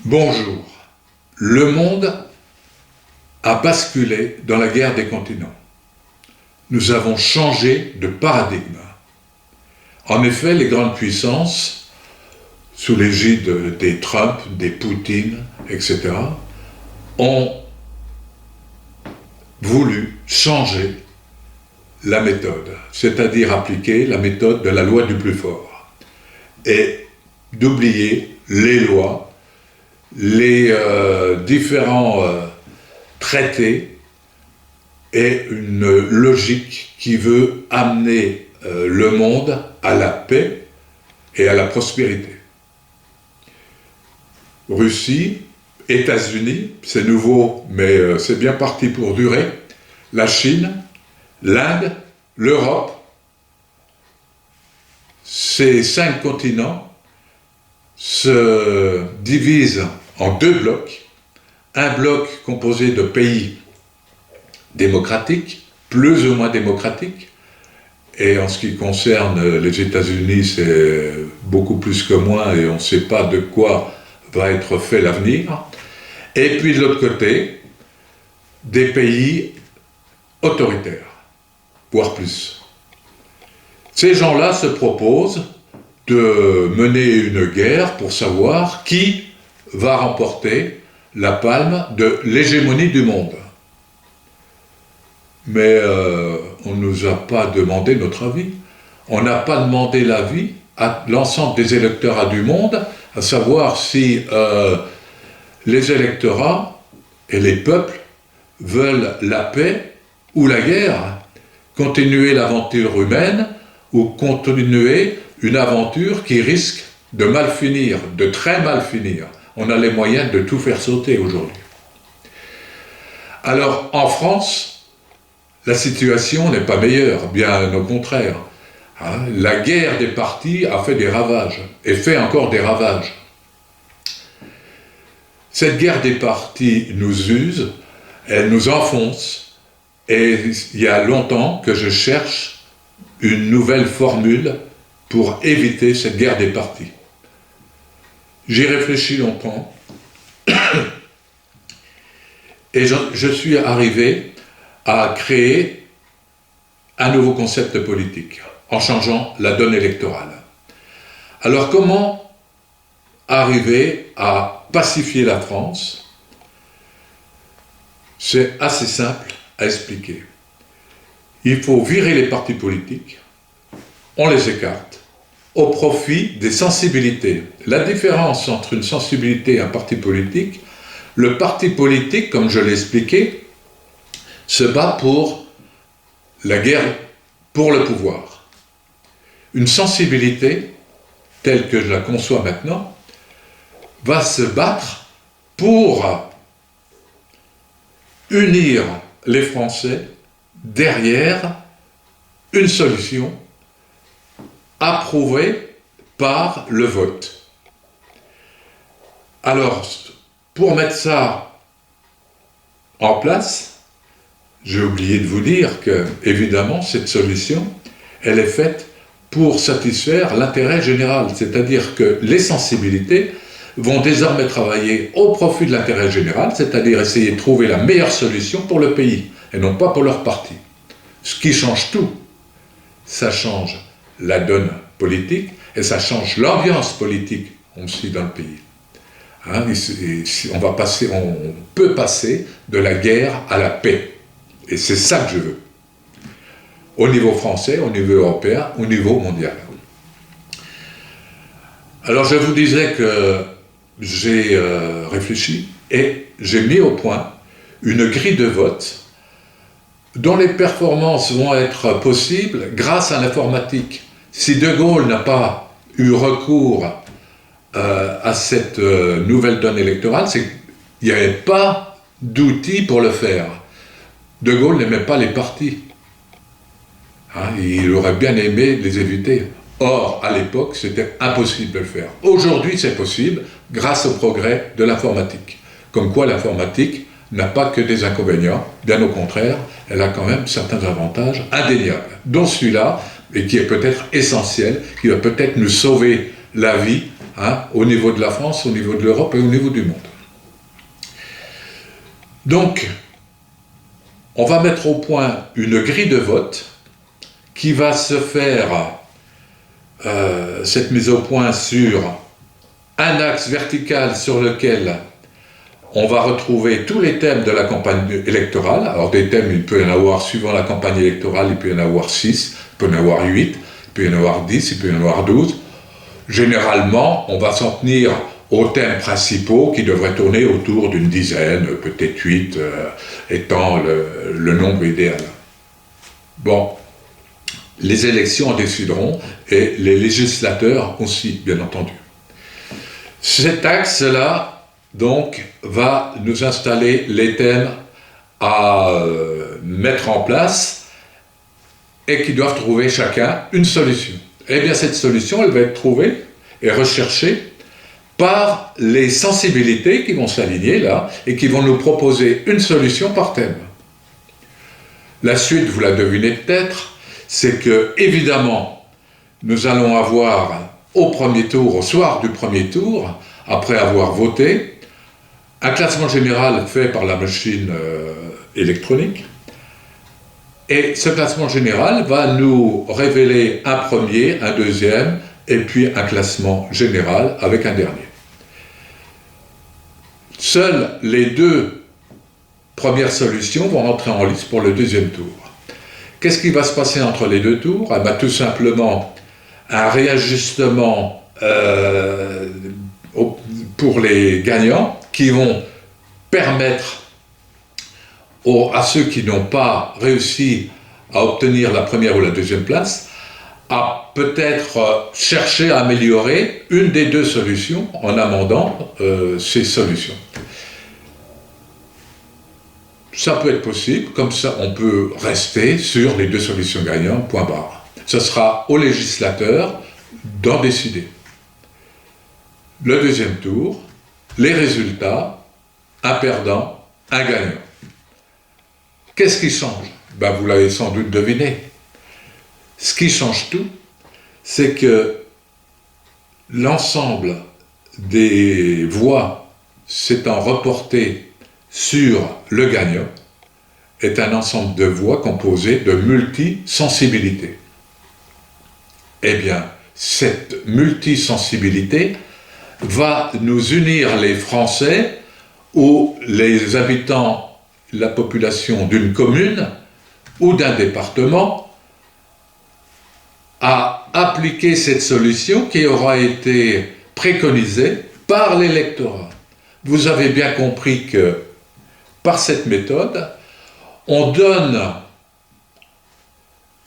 Bonjour. Le monde a basculé dans la guerre des continents. Nous avons changé de paradigme. En effet, les grandes puissances, sous l'égide des Trump, des Poutine, etc., ont voulu changer la méthode, c'est-à-dire appliquer la méthode de la loi du plus fort, et d'oublier les lois, les différents traités et une logique qui veut amener le monde à la paix et à la prospérité. Russie, États-Unis, c'est nouveau, mais c'est bien parti pour durer, la Chine, l'Inde, l'Europe, ces 5 continents se divisent en 2 blocs. Un bloc composé de pays démocratiques, plus ou moins démocratiques, et en ce qui concerne les États-Unis, c'est beaucoup plus que moins, et on ne sait pas de quoi va être fait l'avenir. Et puis de l'autre côté, des pays autoritaires, voire plus. Ces gens-là se proposent de mener une guerre pour savoir qui va remporter la palme de l'hégémonie du monde. Mais on ne nous a pas demandé notre avis. On n'a pas demandé l'avis à l'ensemble des électorats du monde, à savoir si les électorats et les peuples veulent la paix ou la guerre, continuer l'aventure humaine ou continuer une aventure qui risque de mal finir, de très mal finir. On a les moyens de tout faire sauter aujourd'hui. Alors, en France, la situation n'est pas meilleure, bien au contraire. La guerre des partis a fait des ravages, et fait encore des ravages. Cette guerre des partis nous use, elle nous enfonce, et il y a longtemps que je cherche une nouvelle formule pour éviter cette guerre des partis. J'y réfléchis longtemps et je suis arrivé à créer un nouveau concept politique en changeant la donne électorale. Alors comment arriver à pacifier la France? C'est assez simple à expliquer. Il faut virer les partis politiques, on les écarte, au profit des sensibilités. La différence entre une sensibilité et un parti politique, le parti politique, comme je l'ai expliqué, se bat pour la guerre, pour le pouvoir. Une sensibilité, telle que je la conçois maintenant, va se battre pour unir les Français derrière une solution approuvée par le vote. Alors, pour mettre ça en place, j'ai oublié de vous dire que, évidemment, cette solution, elle est faite pour satisfaire l'intérêt général, c'est-à-dire que les sensibilités vont désormais travailler au profit de l'intérêt général, c'est-à-dire essayer de trouver la meilleure solution pour le pays, et non pas pour leur parti. Ce qui change tout, ça change la donne politique, et ça change l'ambiance politique aussi dans le pays. On peut passer de la guerre à la paix. Et c'est ça que je veux. Au niveau français, au niveau européen, au niveau mondial. Alors je vous disais que j'ai réfléchi et j'ai mis au point une grille de vote dont les performances vont être possibles grâce à l'informatique. Si De Gaulle n'a pas eu recours à cette nouvelle donne électorale, c'est qu'il n'y avait pas d'outils pour le faire. De Gaulle n'aimait pas les partis. Il aurait bien aimé les éviter. Or, à l'époque, c'était impossible de le faire. Aujourd'hui, c'est possible grâce au progrès de l'informatique. Comme quoi l'informatique n'a pas que des inconvénients, bien au contraire, elle a quand même certains avantages indéniables, dont celui-là, et qui est peut-être essentiel, qui va peut-être nous sauver la vie hein, au niveau de la France, au niveau de l'Europe et au niveau du monde. Donc, on va mettre au point une grille de vote qui va se faire, cette mise au point sur un axe vertical sur lequel on va retrouver tous les thèmes de la campagne électorale. Alors des thèmes, il peut y en avoir, suivant la campagne électorale, il peut y en avoir 6, il peut y en avoir 8, il peut y en avoir 10, il peut y en avoir 12. Généralement, on va s'en tenir aux thèmes principaux qui devraient tourner autour d'une dizaine, peut-être 8, étant le nombre idéal. Bon, les élections en décideront, et les législateurs aussi, bien entendu. Cet axe-là, donc, va nous installer les thèmes à mettre en place et qui doivent trouver chacun une solution. Eh bien, cette solution, elle va être trouvée et recherchée par les sensibilités qui vont s'aligner là et qui vont nous proposer une solution par thème. La suite, vous la devinez peut-être, c'est que, évidemment, nous allons avoir au premier tour, au soir du premier tour, après avoir voté, un classement général fait par la machine électronique. Et ce classement général va nous révéler un premier, un deuxième, et puis un classement général avec un dernier. Seules les deux premières solutions vont rentrer en lice pour le deuxième tour. Qu'est-ce qui va se passer entre les deux tours? Eh bien, tout simplement un réajustement pour les gagnants qui vont permettre à ceux qui n'ont pas réussi à obtenir la première ou la deuxième place à peut-être chercher à améliorer une des deux solutions en amendant ces solutions. Ça peut être possible, comme ça on peut rester sur les deux solutions gagnantes, point barre. Ce sera aux législateurs d'en décider. Le deuxième tour, les résultats, un perdant, un gagnant. Qu'est-ce qui change? Ben, vous l'avez sans doute deviné. Ce qui change tout, c'est que l'ensemble des voix s'étant reportées sur le gagnant est un ensemble de voix composé de multisensibilités. Eh bien, cette multisensibilité va nous unir les Français ou les habitants, la population d'une commune ou d'un département à appliquer cette solution qui aura été préconisée par l'électorat. Vous avez bien compris que par cette méthode, on donne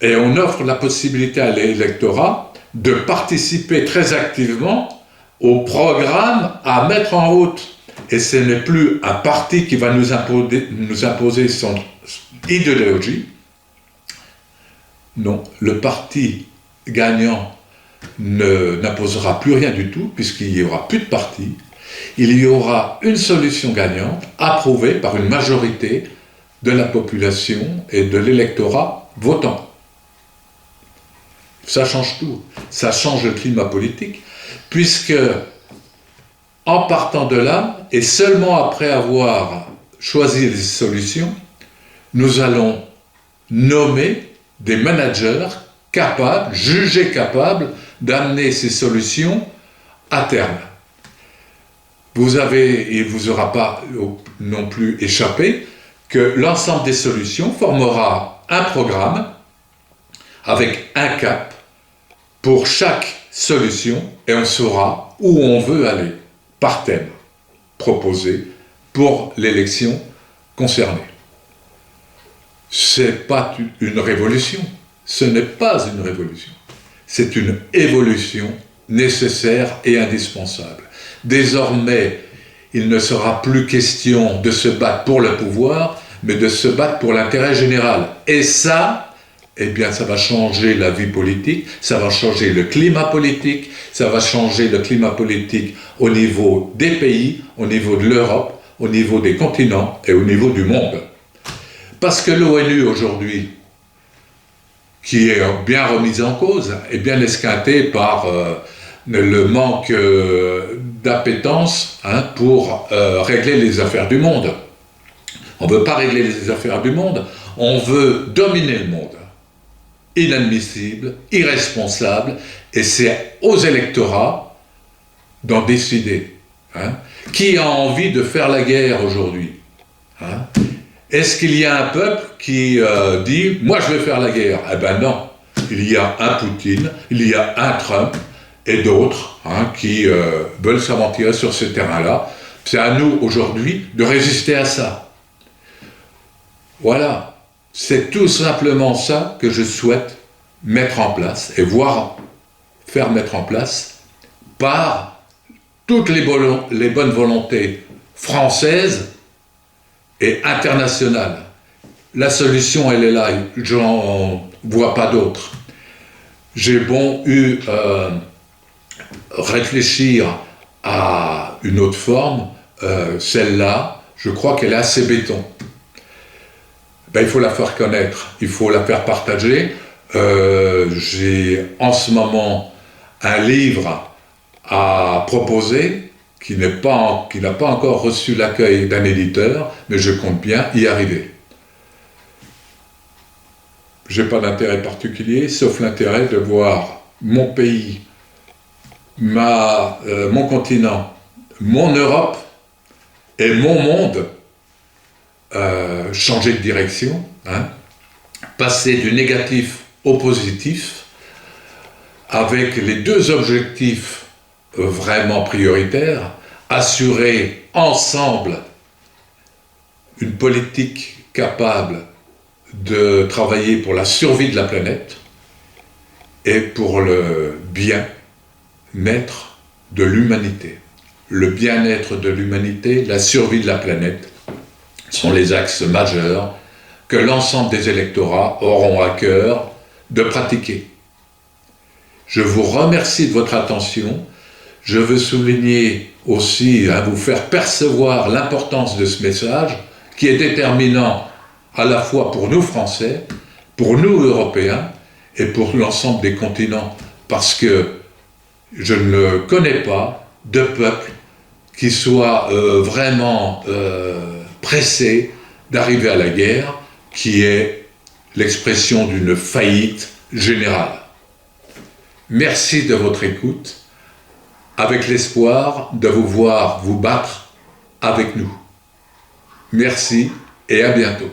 et on offre la possibilité à l'électorat de participer très activement au programme à mettre en route. Et ce n'est plus un parti qui va nous imposer son idéologie. Non, le parti gagnant n'imposera plus rien du tout, puisqu'il n'y aura plus de parti. Il y aura une solution gagnante, approuvée par une majorité de la population et de l'électorat votant. Ça change tout. Ça change le climat politique, puisque en partant de là, et seulement après avoir choisi les solutions, nous allons nommer des managers capables, jugés capables d'amener ces solutions à terme. Il ne vous aura pas non plus échappé que l'ensemble des solutions formera un programme avec un cap pour chaque solution et on saura où on veut aller par thème proposé pour l'élection concernée. Ce n'est pas une révolution, ce n'est pas une révolution, c'est une évolution nécessaire et indispensable. Désormais, il ne sera plus question de se battre pour le pouvoir, mais de se battre pour l'intérêt général. Et ça, eh bien, ça va changer la vie politique, ça va changer le climat politique, ça va changer le climat politique au niveau des pays, au niveau de l'Europe, au niveau des continents et au niveau du monde. Parce que l'ONU aujourd'hui, qui est bien remise en cause, est bien esquintée par le manque d'appétence pour régler les affaires du monde. On ne veut pas régler les affaires du monde, on veut dominer le monde. Inadmissible, irresponsable, et c'est aux électorats d'en décider. Qui a envie de faire la guerre aujourd'hui? Est-ce qu'il y a un peuple qui dit « moi je vais faire la guerre » Eh bien non, il y a un Poutine, il y a un Trump et d'autres qui veulent s'aventurer sur ce terrain-là. C'est à nous aujourd'hui de résister à ça. Voilà, c'est tout simplement ça que je souhaite mettre en place et faire mettre en place par toutes les bonnes volontés françaises et internationales. La solution, elle est là, j'en vois pas d'autre. J'ai eu réfléchir à une autre forme, celle-là, je crois qu'elle est assez béton. Il faut la faire connaître, il faut la faire partager. J'ai en ce moment un livre à proposer qui n'a pas encore reçu l'accueil d'un éditeur, mais je compte bien y arriver. Je n'ai pas d'intérêt particulier, sauf l'intérêt de voir mon pays, mon continent, mon Europe et mon monde changer de direction, passer du négatif au positif, avec les deux objectifs vraiment prioritaires, assurer ensemble une politique capable de travailler pour la survie de la planète et pour le bien-être de l'humanité. Le bien-être de l'humanité, la survie de la planète sont les axes majeurs que l'ensemble des électorats auront à cœur de pratiquer. Je vous remercie de votre attention. Je veux souligner aussi, vous faire percevoir l'importance de ce message qui est déterminant à la fois pour nous Français, pour nous Européens et pour l'ensemble des continents, parce que je ne connais pas de peuple qui soit vraiment pressé d'arriver à la guerre, qui est l'expression d'une faillite générale. Merci de votre écoute, avec l'espoir de vous voir vous battre avec nous. Merci et à bientôt.